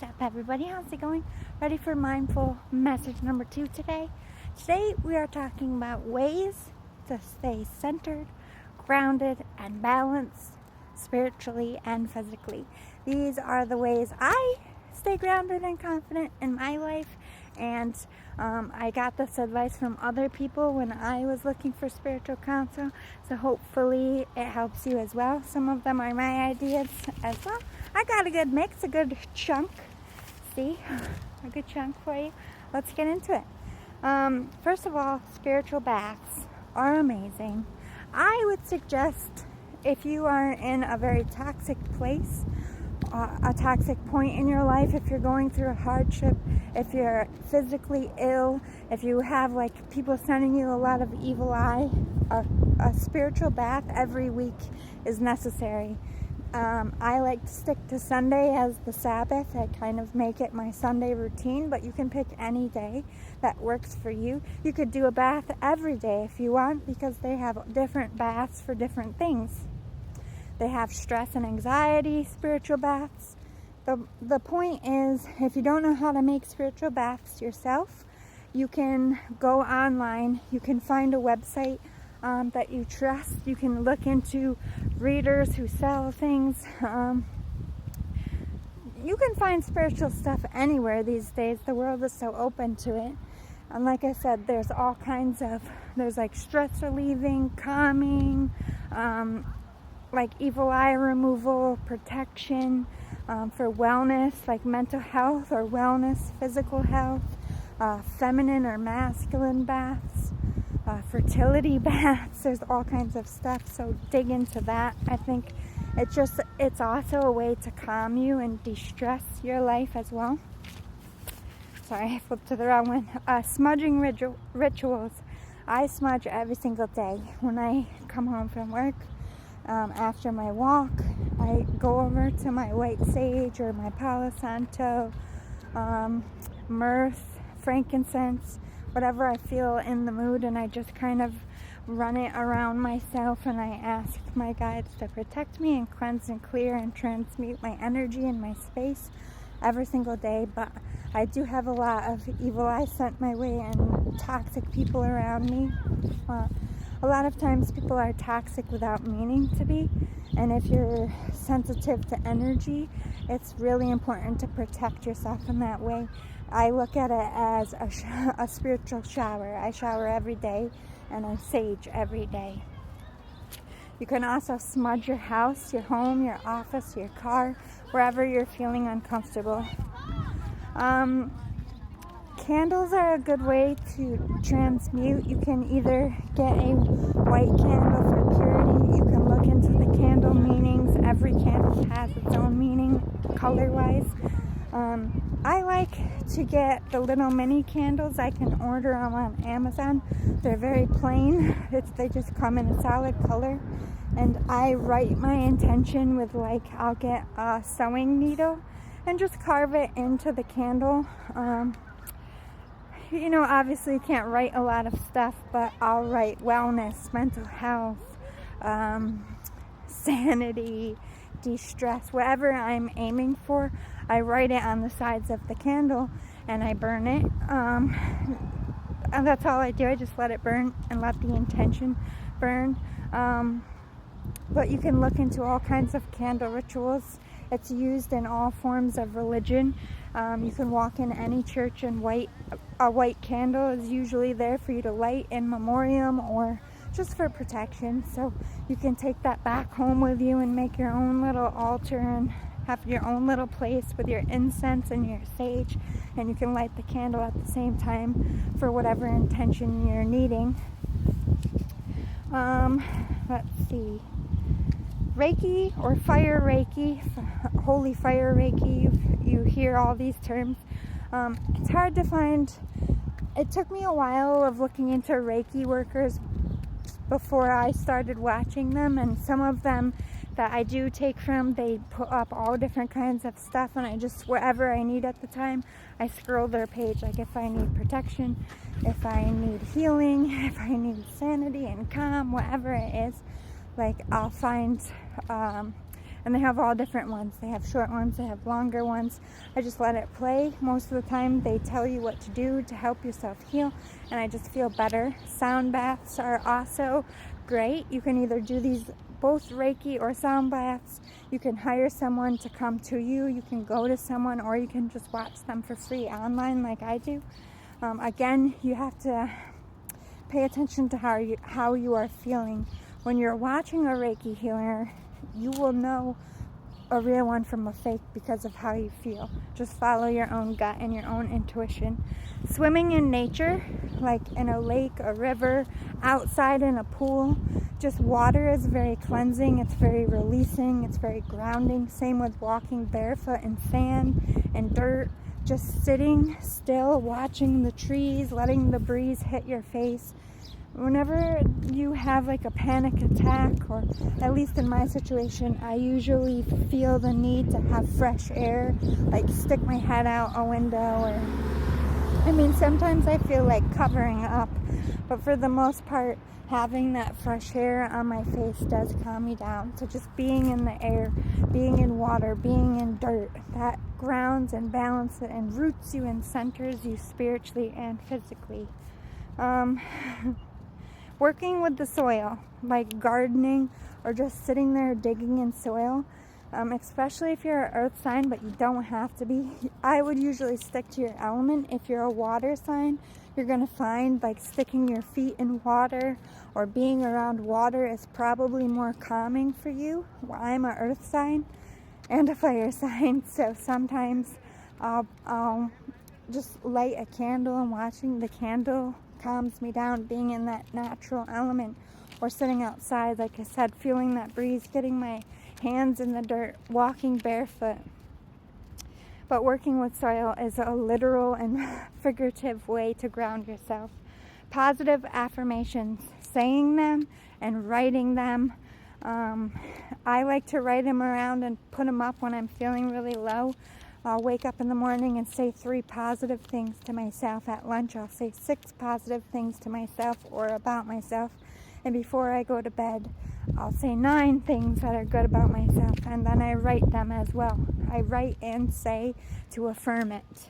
What's up, everybody? How's it going? Ready for mindful message number 2 today? Today we are talking about ways to stay centered, grounded, and balanced spiritually and physically. These are the ways I stay grounded and confident in my life, and I got this advice from other people when I was looking for spiritual counsel, so hopefully it helps you as well. Some of them are my ideas as well. I got a good mix, a good chunk. See, a good chunk for you. Let's get into it. First of all, spiritual baths are amazing. I would suggest, if you are in a very toxic place, a toxic point in your life, if you're going through a hardship, if you're physically ill, if you have like people sending you a lot of evil eye, a spiritual bath every week is necessary. I like to stick to Sunday as the Sabbath. I kind of make it my Sunday routine, but you can pick any day that works for you. You could do a bath every day if you want, because they have different baths for different things. They have stress and anxiety spiritual baths. The point is, if you don't know how to make spiritual baths yourself, you can go online. You can find a website that you trust. You can look into readers who sell things. You can find spiritual stuff anywhere these days. The world is so open to it. And like I said, there's all kinds of, there's like stress relieving, calming, like evil eye removal, protection, for wellness, like mental health or wellness, physical health, feminine or masculine baths, fertility baths. There's all kinds of stuff, so dig into that. I think it's also a way to calm you and de-stress your life as well. Sorry, I flipped to the wrong one. Smudging rituals. I smudge every single day. When I come home from work, after my walk, I go over to my white sage or my Palo Santo, myrrh, frankincense, whatever I feel in the mood, and I just kind of run it around myself, and I ask my guides to protect me and cleanse and clear and transmute my energy in my space every single day. But I do have a lot of evil eye sent my way and toxic people around me. A lot of times people are toxic without meaning to be, and if you're sensitive to energy, it's really important to protect yourself in that way. I look at it as a spiritual shower. I shower every day, and I sage every day. You can also smudge your house, your home, your office, your car, wherever you're feeling uncomfortable. Candles are a good way to transmute. You can either get a white candle for purity. You can look into the candle meanings. Every candle has its own meaning, color-wise. I like to get the little mini candles. I can order them on Amazon. They're very plain. They just come in a solid color. And I write my intention with, like, I'll get a sewing needle and just carve it into the candle. Obviously you can't write a lot of stuff, but I'll write wellness, mental health, sanity, de-stress, whatever I'm aiming for. I write it on the sides of the candle and I burn it. And that's all I do. I just let it burn and let the intention burn. But you can look into all kinds of candle rituals. It's used in all forms of religion. You can walk in any church and a white candle is usually there for you to light in memoriam or just for protection. So you can take that back home with you and make your own little altar and have your own little place with your incense and your sage. And you can light the candle at the same time for whatever intention you're needing. Let's see. Reiki or fire Reiki, holy fire Reiki, you hear all these terms. It's hard to find. It took me a while of looking into Reiki workers before I started watching them, and some of them that I do take from, they put up all different kinds of stuff, and I just, whatever I need at the time, I scroll their page. Like if I need protection, if I need healing, if I need sanity and calm, whatever it is, like I'll find And they have all different ones. They have short ones, they have longer ones. I just let it play. Most of the time they tell you what to do to help yourself heal, and I just feel better. Sound baths are also great. You can either do these both Reiki or sound baths. You can hire someone to come to you. You can go to someone, or you can just watch them for free online like I do. Again, you have to pay attention to how you are feeling. When you're watching a Reiki healer, you will know a real one from a fake because of how you feel. Just follow your own gut and your own intuition. Swimming in nature, like in a lake, a river, outside in a pool, just water is very cleansing, it's very releasing, it's very grounding. Same with walking barefoot in sand and dirt. Just sitting still, watching the trees, letting the breeze hit your face. Whenever you have like a panic attack, or at least in my situation, I usually feel the need to have fresh air, like stick my head out a window, or sometimes I feel like covering up, but for the most part, having that fresh air on my face does calm me down. So just being in the air, being in water, being in dirt, that grounds and balances and roots you and centers you spiritually and physically. Working with the soil, like gardening or just sitting there digging in soil, especially if you're an earth sign, but you don't have to be. I would usually stick to your element. If you're a water sign, you're going to find like sticking your feet in water or being around water is probably more calming for you. Well, I'm an earth sign and a fire sign, so sometimes I'll just light a candle, and watching the candle calms me down, being in that natural element. Or sitting outside, like I said, feeling that breeze, getting my hands in the dirt, walking barefoot. But working with soil is a literal and figurative way to ground yourself. Positive affirmations, saying them and writing them. I like to write them around and put them up when I'm feeling really low. I'll wake up in the morning and say 3 positive things to myself. At lunch, I'll say 6 positive things to myself or about myself. And before I go to bed, I'll say 9 things that are good about myself. And then I write them as well. I write and say to affirm it.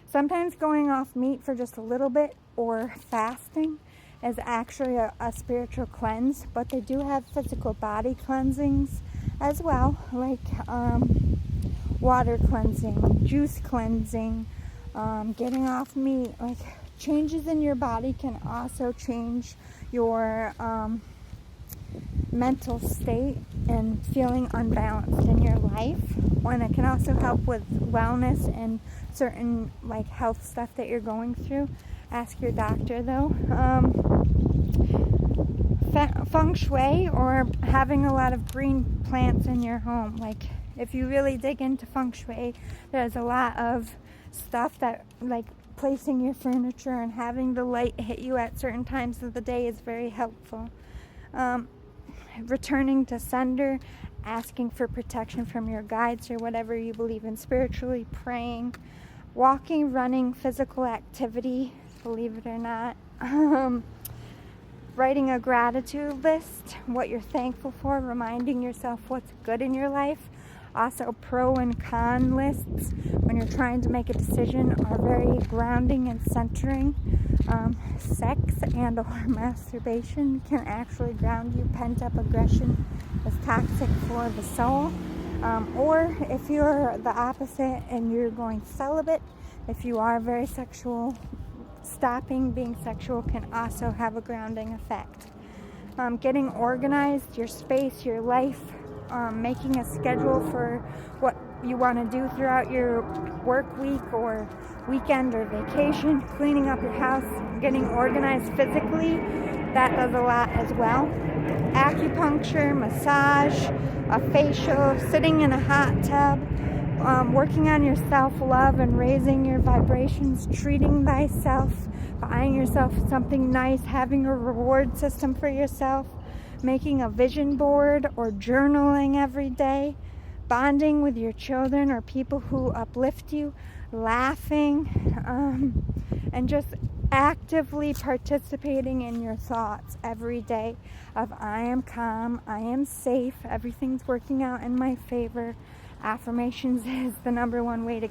Sometimes going off meat for just a little bit or fasting is actually a spiritual cleanse. But they do have physical body cleansings as well, like water cleansing, juice cleansing, getting off meat. Like, changes in your body can also change your mental state and feeling unbalanced in your life. And it can also help with wellness and certain like health stuff that you're going through. Ask your doctor though. Feng shui, or having a lot of green plants in your home. Like, if you really dig into feng shui, there's a lot of stuff that, like, placing your furniture and having the light hit you at certain times of the day is very helpful. Returning to sender, asking for protection from your guides or whatever you believe in spiritually, praying, walking, running, physical activity, believe it or not. Writing a gratitude list, what you're thankful for, reminding yourself what's good in your life. Also, pro and con lists when you're trying to make a decision are very grounding and centering. Sex and or masturbation can actually ground you. Pent-up aggression is toxic for the soul. Or if you're the opposite and you're going celibate, if you are very sexual, stopping being sexual can also have a grounding effect. Getting organized, your space, your life, making a schedule for what you want to do throughout your work week or weekend or vacation, cleaning up your house, getting organized physically, that does a lot as well. Acupuncture, massage, a facial, sitting in a hot tub, working on your self-love and raising your vibrations, treating thyself, buying yourself something nice, having a reward system for yourself, making a vision board or journaling every day, bonding with your children or people who uplift you, laughing, and just actively participating in your thoughts every day of I am calm, I am safe, everything's working out in my favor. Affirmations is the number one way to